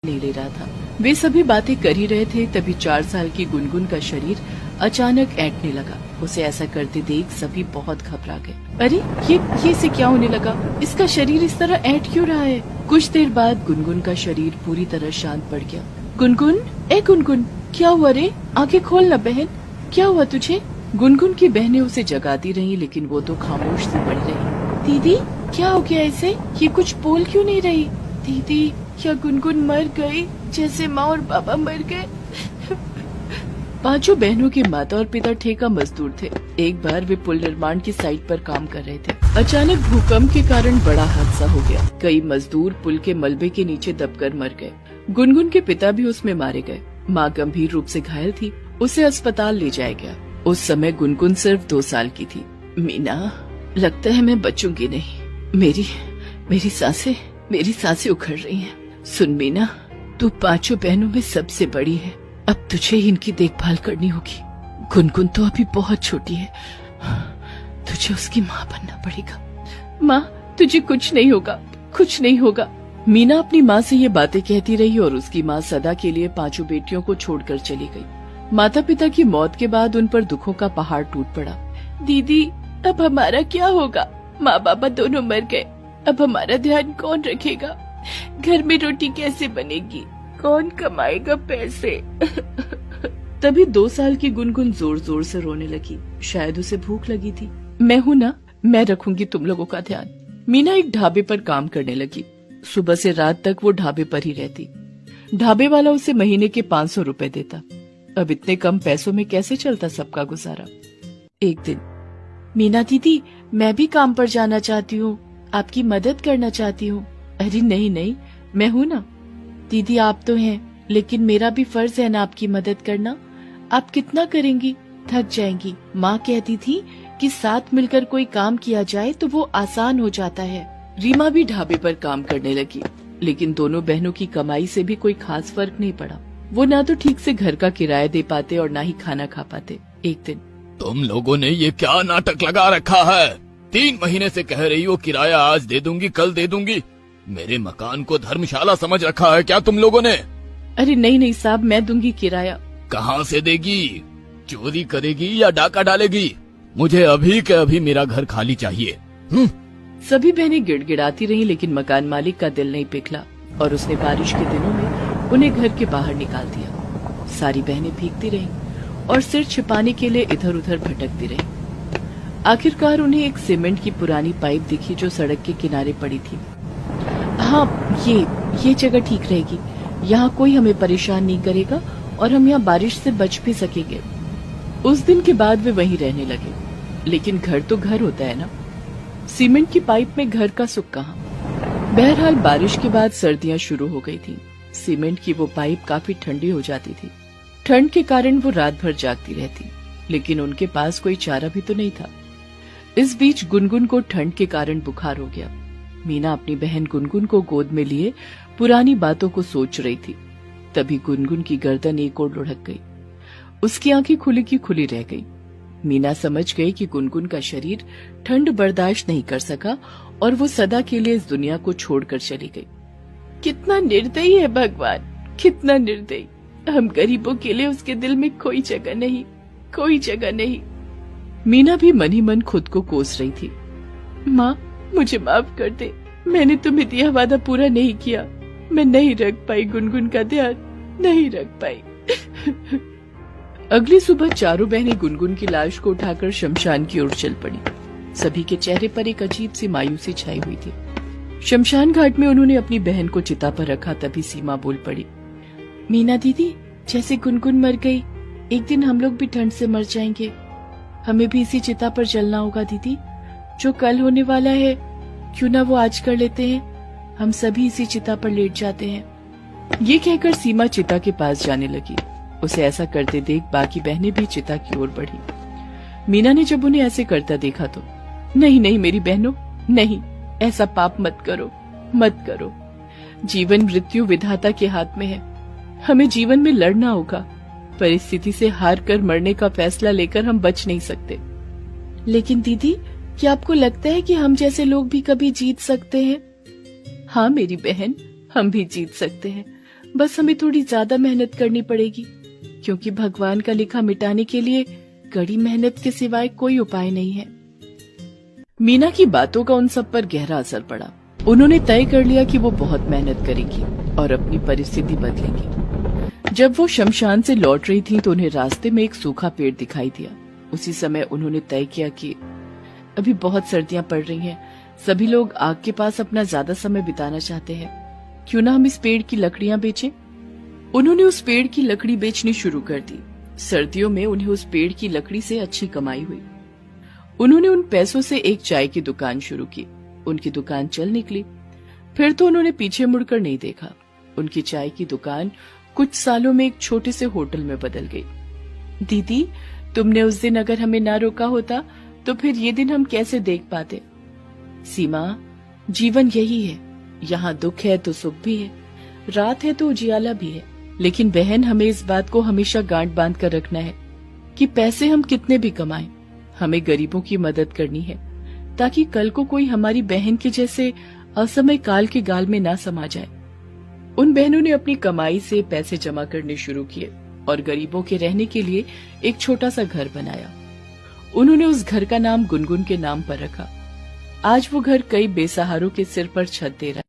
नहीं ले रहा था। वे सभी बातें कर ही रहे थे, तभी 4 साल की गुनगुन का शरीर अचानक ऐंठने लगा। उसे ऐसा करते देख सभी बहुत घबरा गए। अरे ये इसे क्या होने लगा? इसका शरीर इस तरह ऐंठ क्यों रहा है? कुछ देर बाद गुनगुन का शरीर पूरी तरह शांत पड़ गया। गुनगुन, ए गुनगुन, क्या हुआ रे? आंखें खोल ना बहन, क्या हुआ तुझे? गुनगुन की बहनें उसे जगाती रही, लेकिन वो तो खामोश सी पड़ी रही। दीदी, क्या हो गया इसे? ये कुछ बोल क्यों नहीं रही? दीदी, क्या गुनगुन मर गई जैसे माँ और पापा मर गए? पांचों बहनों के माता और पिता ठेका मजदूर थे। एक बार वे पुल निर्माण की साइट पर काम कर रहे थे। अचानक भूकंप के कारण बड़ा हादसा हो गया। कई मजदूर पुल के मलबे के नीचे दबकर मर गए। गुनगुन के पिता भी उसमें मारे गए। माँ गंभीर रूप से घायल थी, उसे अस्पताल ले जाया गया। उस समय गुनगुन सिर्फ 2 साल की थी। मीना, लगता है मैं बचूंगी नहीं। मेरी सांसें उखड़ रही हैं। सुन मीना, तू 5 बहनों में सबसे बड़ी है। अब तुझे इनकी देखभाल करनी होगी। गुनगुन तो अभी बहुत छोटी है, तुझे उसकी माँ बनना पड़ेगा। माँ, तुझे कुछ नहीं होगा, कुछ नहीं होगा। मीना अपनी माँ से ये बातें कहती रही और उसकी माँ सदा के लिए 5 बेटियों को छोड़कर चली गई। माता पिता की मौत के बाद उन पर दुखों का पहाड़ टूट पड़ा। दीदी, अब हमारा क्या होगा? माँ बाबा दोनों मर गए, अब हमारा ध्यान कौन रखेगा? घर में रोटी कैसे बनेगी? कौन कमाएगा पैसे? तभी 2 साल की गुनगुन जोर जोर से रोने लगी। शायद उसे भूख लगी थी। मैं हूँ ना, मैं रखूंगी तुम लोगों का ध्यान। मीना एक ढाबे पर काम करने लगी। सुबह से रात तक वो ढाबे पर ही रहती। ढाबे वाला उसे महीने के 500 रुपए देता। अब इतने कम पैसों में कैसे चलता सबका गुजारा? एक दिन, मीना दीदी, मैं भी काम पर जाना चाहती हूँ, आपकी मदद करना चाहती हूँ। अरे नहीं, मैं हूँ ना। दीदी, आप तो हैं, लेकिन मेरा भी फर्ज है ना आपकी मदद करना। आप कितना करेंगी? थक जाएंगी। माँ कहती थी कि साथ मिलकर कोई काम किया जाए तो वो आसान हो जाता है। रीमा भी ढाबे पर काम करने लगी, लेकिन दोनों बहनों की कमाई से भी कोई खास फर्क नहीं पड़ा। वो ना तो ठीक से घर का किराया दे पाते और ना ही खाना खा पाते। एक दिन, तुम लोगों ने ये क्या नाटक लगा रखा है? 3 महीने से कह रही हो किराया आज दे दूंगी, कल दे दूंगी। मेरे मकान को धर्मशाला समझ रखा है क्या तुम लोगों ने? अरे नहीं साहब, मैं दूंगी किराया। कहाँ से देगी? चोरी करेगी या डाका डालेगी? मुझे अभी के अभी मेरा घर खाली चाहिए। सभी बहनें गिड़गिड़ाती रहीं, लेकिन मकान मालिक का दिल नहीं पिघला और उसने बारिश के दिनों में उन्हें घर के बाहर निकाल दिया। सारी बहनें भीगती रहीं और सिर छिपाने के लिए इधर उधर भटकती रहीं। आखिरकार उन्हें एक सीमेंट की पुरानी पाइप दिखी जो सड़क के किनारे पड़ी थी। हाँ, ये जगह ठीक रहेगी। यहाँ कोई हमें परेशान नहीं करेगा और हम यहाँ बारिश से बच भी सकेंगे। उस दिन के बाद वे वहीं रहने लगे। लेकिन घर तो घर होता है ना, सीमेंट की पाइप में घर का सुख कहाँ। बहरहाल बारिश के बाद सर्दियां शुरू हो गई थी। सीमेंट की वो पाइप काफी ठंडी हो जाती थी। ठंड के कारण वो रात भर जागती रहती, लेकिन उनके पास कोई चारा भी तो नहीं था। इस बीच गुनगुन को ठंड के कारण बुखार हो गया। मीना अपनी बहन गुनगुन को गोद में लिए पुरानी बातों को सोच रही थी। तभी गुनगुन की गर्दन एक ओर लुढ़क गई। उसकी आंखें खुली की खुली रह गई। मीना समझ गई कि गुनगुन का शरीर ठंड बर्दाश्त नहीं कर सका और वो सदा के लिए इस दुनिया को छोड़कर चली गई। कितना निर्दयी है भगवान, कितना निर्दयी। हम गरीबों के लिए उसके दिल में कोई जगह नहीं। मीना भी मन ही मन खुद को कोस रही थी। माँ, मुझे माफ कर दे, मैंने तुम्हें दिया वादा पूरा नहीं किया। मैं नहीं रख पाई गुनगुन का ध्यान, नहीं रख पाई। अगली सुबह चारों बहनें गुनगुन की लाश को उठाकर शमशान की ओर चल पड़ी। सभी के चेहरे पर एक अजीब सी मायूसी छाई हुई थी। शमशान घाट में उन्होंने अपनी बहन को चिता पर रखा। तभी सीमा बोल पड़ी। मीना दीदी, जैसे गुनगुन मर गई, एक दिन हम लोग भी ठंड से मर जाएंगे। हमें भी इसी चिता पर जलना होगा दीदी। जो कल होने वाला है, क्यों ना वो आज कर लेते हैं। हम सभी इसी चिता पर लेट जाते हैं। ये कहकर सीमा चिता के पास जाने लगी। उसे ऐसा करते देख बाकी बहनें भी चिता की ओर बढ़ी। मीना ने जब उन्हें ऐसे करता देखा तो, नहीं मेरी बहनों, नहीं, ऐसा पाप मत करो। जीवन मृत्यु विधाता के हाथ में है। हमें जीवन में लड़ना होगा। परिस्थिति से हार कर मरने का फैसला लेकर हम बच नहीं सकते। लेकिन दीदी, क्या आपको लगता है कि हम जैसे लोग भी कभी जीत सकते हैं? हाँ मेरी बहन, हम भी जीत सकते हैं। बस हमें थोड़ी ज्यादा मेहनत करनी पड़ेगी, क्योंकि भगवान का लिखा मिटाने के लिए कड़ी मेहनत के सिवाय कोई उपाय नहीं है। मीना की बातों का उन सब पर गहरा असर पड़ा। उन्होंने तय कर लिया कि वो बहुत मेहनत करेगी और अपनी परिस्थिति बदलेंगी। जब वो शमशान से लौट रही थी तो उन्हें रास्ते में एक सूखा पेड़ दिखाई दिया। उसी समय उन्होंने तय किया कि अभी बहुत सर्दियां पड़ रही हैं, सभी लोग आग के पास अपना ज्यादा समय बिताना चाहते हैं, क्यों ना हम इस पेड़ की लकड़ियां बेचें। उन्होंने उस पेड़ की लकड़ी बेचनी शुरू कर दी। सर्दियों में उन्हें उस पेड़ की लकड़ी से अच्छी कमाई हुई। उन्होंने उन पैसों से एक चाय की दुकान शुरू की। उनकी दुकान चल निकली। फिर तो उन्होंने पीछे मुड़कर नहीं देखा। उनकी चाय की दुकान कुछ सालों में एक छोटे से होटल में बदल गई। दीदी, तुमने उस दिन अगर हमें ना रोका होता तो फिर ये दिन हम कैसे देख पाते। सीमा, जीवन यही है, यहाँ दुख है तो सुख भी है, रात है तो उजियाला भी है। लेकिन बहन, हमें इस बात को हमेशा गांठ बांध कर रखना है कि पैसे हम कितने भी कमाएं, हमें गरीबों की मदद करनी है, ताकि कल को कोई हमारी बहन के जैसे असमय काल के गाल में ना समा जाए। उन बहनों ने अपनी कमाई से पैसे जमा करने शुरू किए और गरीबों के रहने के लिए एक छोटा सा घर बनाया। उन्होंने उस घर का नाम गुनगुन के नाम पर रखा। आज वो घर कई बेसहारों के सिर पर छत दे रहा